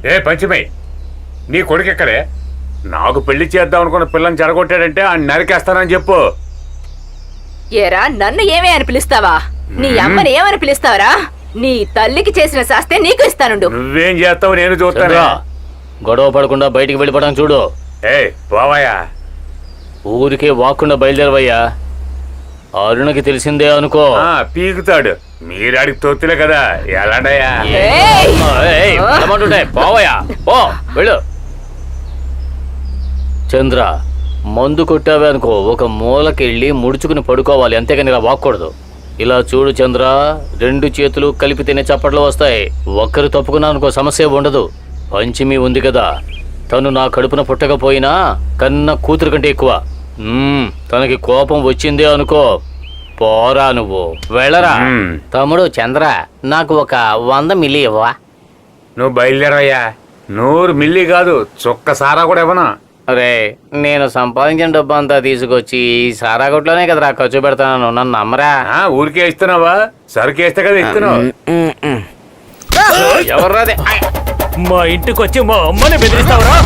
ఏ పంచమి, నీ కొడుకు ఎక్కడే? నాకు పెళ్లి చేద్దాం అనుకున్న పిల్లని చెడగొట్టాడంటే ఆ నరికేస్తానని చెప్పు. ఏరా, నన్ను ఏమే అని పిలుస్తావా? నీ అమ్మని ఏమని పిలుస్తావరా? నీ తల్లికి చేసిన శాస్తే నీకు ఇస్తానుండు. నువ్వేం చేస్తావు నేను చూస్తాను. గొడవ పడకుండా బయటికి వెళ్ళిపోవడం చూడు. ఏ పోవయ్యా, ఊరికే వాక్కుండా బయలుదేరవయ్యా. అరుణకి తెలిసిందే అనుకో, పీకుతాడు. మీరాడికి తొత్తులే కదా, ఎలాడయ్యా? పోవయ్యా, పో వెళ్ళు. చంద్ర, మందు కొట్టావే అనుకో, ఒక మూలకెళ్ళి ముడుచుకుని పడుకోవాలి, అంతేగాని ఇలా వాక్కూడదు. ఇలా చూడు చంద్ర, 2 చేతులు కలిపితేనే చప్పట్లు వస్తాయి. ఒక్కరు తప్పుకున్నా అనుకో, సమస్య ఉండదు. పంచమి ఉంది కదా, తను నా కడుపున పుట్టకపోయినా కన్న కూతురు కంటే ఎక్కువ. తనకి కోపం వచ్చిందే అనుకో, పోరా నువ్వు, వెళ్ళరా. తమ్ముడు చంద్ర, నాకు ఒక 100 మిల్లీ ఇవ్వవా? నువ్వు బయలుదేరవయ్యా. 100 మిల్లీ కాదు, చుక్క సారా కూడా ఇవ్వను. అరే, నేను సంపాదించిన డబ్బు అంతా తీసుకొచ్చి ఈ సారా కొట్లోనే కదరా ఖర్చు పెడతాను, నన్ను నమ్మరా? ఊరికే ఇస్తున్నావా? సరుకేస్తే కదా ఇస్తున్నావు. ఎవర్రాదే? మా ఇంటికి వచ్చి మా అమ్మని బెదిరిస్తావరా?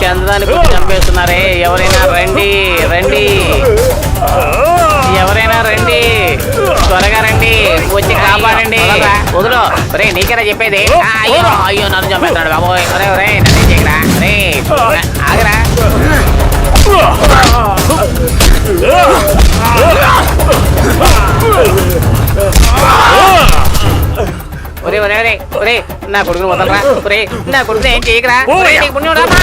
చంద్రానికి చంపేస్తున్నారే, ఎవరైనా రండి రండి, ఎవరైనా రండి, త్వరగా రండి, వచ్చి కాపాడండి. వదులు, రే నీకేనా చెప్పేది? అయ్యో అయ్యో, నన్ను చంపేస్తున్నాడు బాబోయ్. రే నన్ను చేయరా, రే ఆగరా. ఒరే ఒరే ఒరే ఒరే, నా కొడుకుని వదలరా. ఒరే నా కొడుకుని ఏం చేయకరా. పుణ్యం రామా.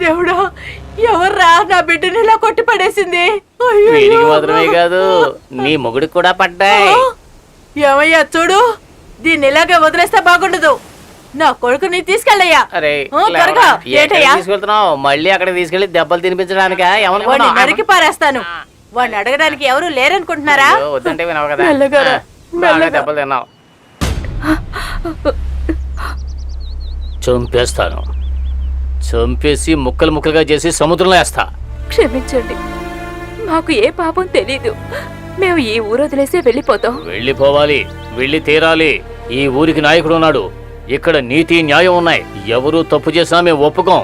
దేవుడా, ఎవర్రా నా బిడ్డని ఇలా కొట్టి పడేసింది? వీడికి మాత్రమే కాదు, నీ మొగుడికి కూడా పడ్డాయి. ఏమయ్యా చూడు, దీన్ని ఇలాగే వదిలేస్తే బాగుండదు. నా కొడుకుని తీసుకెళ్ళయ్యా. తీసుకెళ్తున్నావు మళ్ళీ అక్కడ తీసుకెళ్లి దెబ్బలు తినిపించడానిక? నరికి పారేస్తాను. వాడిని అడగడానికి ఎవరు లేరనుకుంటున్నారా? వద్దంటే వినవు కదా, దెబ్బలు తిన్నావు. చంపేస్తాను, చంపేసి ముక్కలు ముక్కలుగా చేసి సముద్రంలో వేస్తా. క్షమించండి, మాకు ఏ పాపం తెలీదు. మేము ఈ ఊరు వదిలేసి వెళ్ళిపోతాం. వెళ్ళిపోవాలి, వెళ్ళి తీరాలి. ఈ ఊరికి నాయకుడు ఉన్నాడు, ఇక్కడ నీతి న్యాయం ఉన్నాయి. ఎవరు తప్పు చేసినా మేము ఒప్పుకోం.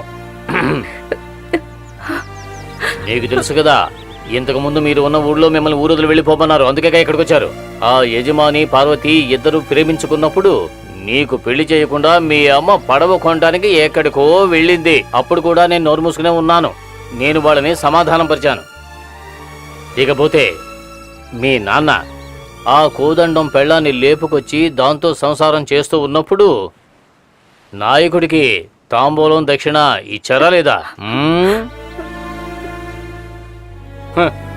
నీకు తెలుసు కదా, ఇంతకు ముందు మీరు ఉన్న ఊళ్ళో మిమ్మల్ని ఊరొదిలి వెళ్ళిపోమన్నారు, అందుకే ఇక్కడికి వచ్చారు. ఆ యజమాని పార్వతి ఇద్దరు ప్రేమించుకున్నప్పుడు నీకు పెళ్లి చేయకుండా మీ అమ్మ పడవ కొనడానికి ఎక్కడికో వెళ్ళింది. అప్పుడు కూడా నేను నోరు మూసుకునే ఉన్నాను. నేను వాళ్ళని సమాధానం పరిచాను. ఇకపోతే మీ నాన్న ఆ కోదండం పెళ్ళాన్ని లేపుకొచ్చి దాంతో సంసారం చేస్తూ ఉన్నప్పుడు నాయకుడికి తాంబూలం దక్షిణ ఇచ్చారా లేదా?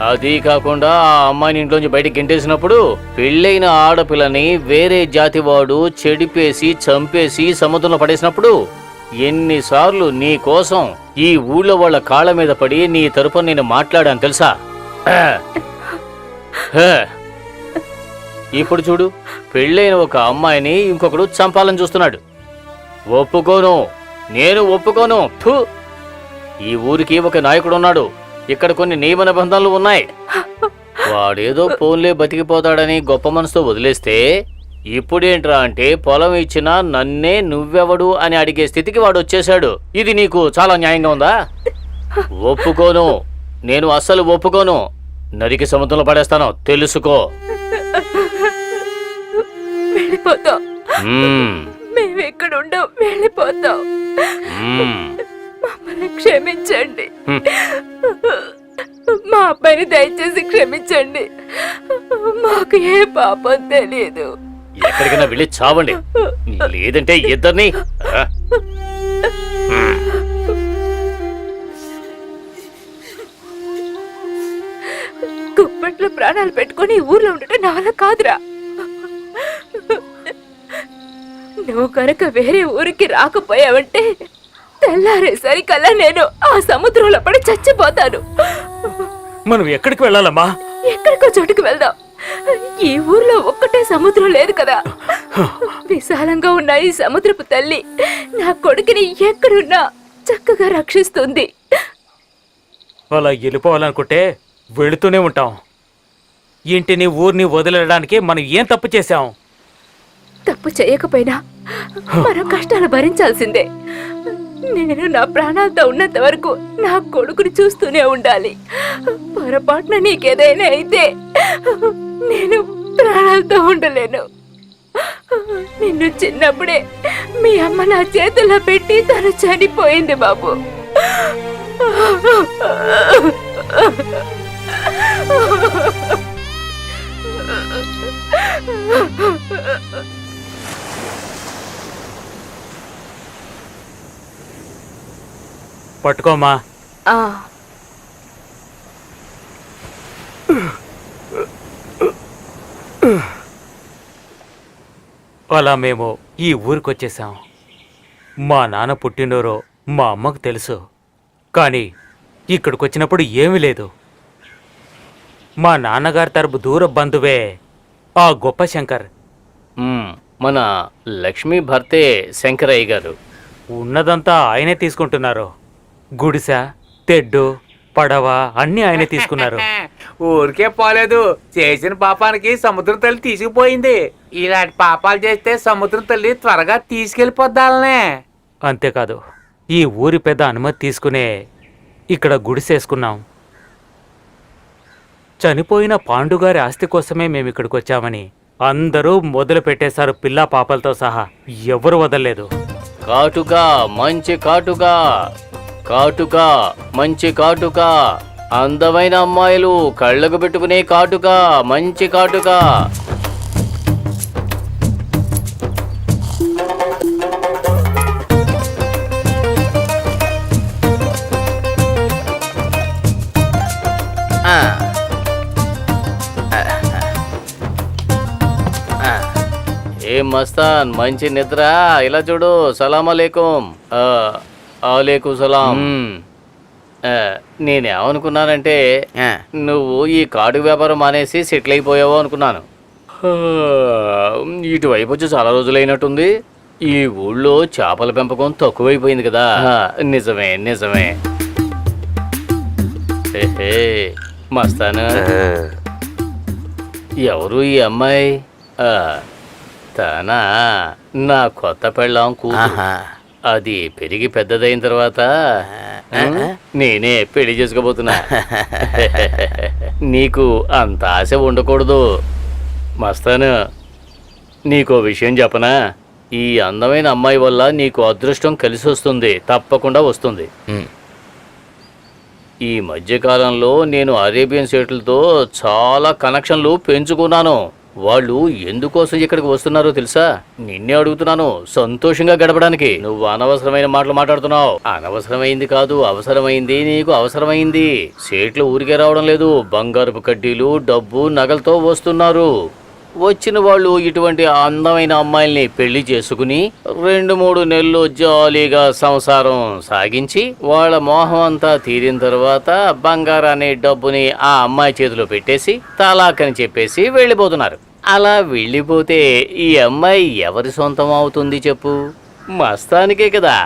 అది కాకుండా ఆ అమ్మాయిని ఇంట్లోంచి బయటికి గెంటేసినప్పుడు పెళ్ళైన ఆడపిల్లని వేరే జాతి వాడు చెడిపేసి చంపేసి సముద్రంలో పడేసినప్పుడు ఎన్నిసార్లు నీ కోసం ఈ ఊళ్ళో వాళ్ళ కాళ్ళ మీద పడి నీ తరపున నేను మాట్లాడాను తెలుసా? ఇప్పుడు చూడు, పెళ్ళైన ఒక అమ్మాయిని ఇంకొకడు చంపాలని చూస్తున్నాడు. ఒప్పుకోను, నేను ఒప్పుకోను. ఈ ఊరికి ఒక నాయకుడు ఉన్నాడు, ఇక్కడ కొన్ని నియమ నిబంధనలు ఉన్నాయి. వాడేదో ఫోన్లే బతికిపోతాడని గొప్ప మనసుతో వదిలేస్తే ఇప్పుడేంట్రా అంటే పొలం ఇచ్చినా నన్నే నువ్వెవడు అని అడిగే స్థితికి వాడు వచ్చేశాడు. ఇది నీకు చాలా న్యాయంగా ఉందా? ఒప్పుకోను, నేను అస్సలు ఒప్పుకోను. నరికి సముద్రంలో పడేస్తాను, తెలుసుకో. వెళ్ళిపోతాం. మ్మ్. మేము ఇక్కడ ఉండం, వెళ్ళిపోతాం. మ్మ్. మమ్మల్ని క్షమించండి. హ్మ్. మా అబ్బాయిని దయచేసి క్షమించండి. మాకు ఏ పాపం తెలియదు. ఎక్కడికైనా వెళ్ళి చావండి, లేదంటే ఇద్దరిని ఆ? గుప్పట్లో ప్రాణాలు పెట్టుకొని ఈ ఊర్లో ఉండటం నా వల్ల కాదురా. నువ్వు కనుక వేరే ఊరికి రాకపోయావంటే తెల్లారేసరికల్లా నేను ఆ సముద్రంలో పడి చచ్చిపోతాను. మనం ఎక్కడికి వెళ్ళాలమ్మా? ఎక్కడికో చోటుకు వెళ్దాం. ఈ ఊర్లో ఒక్కటే సముద్రం లేదు కదా. విశాలంగా ఉన్న ఈ సముద్రపు తల్లి నా కొడుకుని ఎక్కడున్నా చక్కగా రక్షిస్తుంది. అలా వెళ్ళిపోవాలనుకుంటే వెళుతూనే ఉంటాం. ఇంటిని ఊరిని వదిలేయడానికి మనం ఏం తప్పు చేశాం? తప్పు చేయకపోయినా మనం కష్టాలు భరించాల్సిందే. నేను నా ప్రాణాలతో ఉన్నంత వరకు నా కొడుకుని చూస్తూనే ఉండాలి. పొరపాటున నీకేదైనా అయితే నేను ప్రాణాలతో ఉండలేను. నిన్ను చిన్నప్పుడే మీ అమ్మ నా చేతుల్లో పెట్టి తను చనిపోయింది బాబు. పట్టుకోమా. ఆ, అలా మేము ఈ ఊరికొచ్చేసాం. మా నాన్న పుట్టినరోజు మా అమ్మకు తెలుసు, కానీ ఇక్కడికి వచ్చినప్పుడు ఏమీ లేదు. మా నాన్నగారి తరపు దూర బంధువే ఆ గొప్ప శంకర్. మ్మ్. మన లక్ష్మీ భర్తే శంకరయ్య గారు. ఉన్నదంతా ఆయనే తీసుకుంటున్నారు. గుడిసె, తెడ్డు, పడవ అన్నీ ఆయనే తీసుకున్నారు. ఊరికే పోలేదు, చేసిన పాపానికి సముద్రం తల్లి తీసుకుపోయింది. ఇలాంటి పాపాలు చేస్తే సముద్రం తల్లి త్వరగా తీసుకెళ్లిపోద్దాలనే. అంతేకాదు, ఈ ఊరి పెద్ద అనుమతి తీసుకునే ఇక్కడ గుడిసేసుకున్నాం. చనిపోయిన పాండుగారి ఆస్తి కోసమే మేము ఇక్కడికి వచ్చామని అందరూ మొదలు పెట్టేశారు, పిల్లా పాపలతో సహా. ఎవరు వదలలేదు. కాటుక, మంచి కాటుక, కాటుక, మంచి కాటుక, అందమైన అమ్మాయిలు కళ్ళకు పెట్టుకునే కాటుక, మంచి కాటుక. ఏం మస్తాన్, మంచి నిద్ర. ఇలా చూడు. సలాం అలేకుం. అలేకుం సలాం. నేనేమనుకున్నానంటే నువ్వు ఈ కాడు వ్యాపారం మానేసి సెటిల్ అయిపోయావు అనుకున్నాను. ఇటువైపు వచ్చి చాలా రోజులైనట్టుంది. ఈ ఊళ్ళో చేపల పెంపకం తక్కువైపోయింది కదా. నిజమే నిజమే. మస్తాను, ఎవరు ఈ అమ్మాయి? తనా నా కొత్త పెళ్ళాం కూతురు. అది పెరిగి పెద్దదైన తర్వాత నేనే పెళ్లి చేసుకోబోతున్నా. నీకు అంత ఆశ ఉండకూడదు మస్తాను. నీకో విషయం చెప్పనా? ఈ అందమైన అమ్మాయి వల్ల నీకు అదృష్టం కలిసి వస్తుంది, తప్పకుండా వస్తుంది. ఈ మధ్యకాలంలో నేను అరేబియన్ స్టేట్లతో చాలా కనెక్షన్లు పెంచుకున్నాను. వాళ్ళు ఎందుకోసం ఇక్కడికి వస్తున్నారో తెలుసా? నిన్నే అడుగుతున్నాను, సంతోషంగా గడపడానికి. నువ్వు అనవసరమైన మాటలు మాట్లాడుతున్నావు. అనవసరమైంది కాదు, అవసరమైంది. నీకు అవసరమైంది. సేట్లు ఊరికే రావడం లేదు, బంగారపు కడ్డీలు, డబ్బు, నగలతో వస్తున్నారు. వచ్చిన వాళ్ళు ఇటువంటి అందమైన అమ్మాయిల్ని పెళ్లి చేసుకుని 2-3 నెలలు జాలీగా సంసారం సాగించి వాళ్ళ మోహం అంతా తీరిన తర్వాత బంగారాన్ని, డబ్బుని ఆ అమ్మాయి చేతిలో పెట్టేసి తలాకని చెప్పేసి వెళ్ళిపోతున్నారు. అలా వెళ్ళిపోతే ఈ అమ్మాయి ఎవరి సొంతం అవుతుంది చెప్పు? మస్తానికే కదా.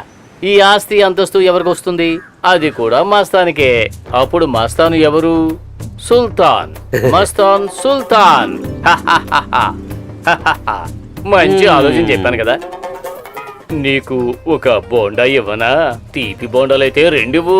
ఈ ఆస్తి అంతస్తు ఎవరికి వస్తుంది? అది కూడా మస్తానికే. అప్పుడు మస్తాను ఎవరు? సుల్తాన్. మస్తాన్ సుల్తాన్. మంచి ఆలోచన చెప్పాను కదా. నీకు ఒక బోండా ఇవ్వనా? తీపి బోండాలైతే 2.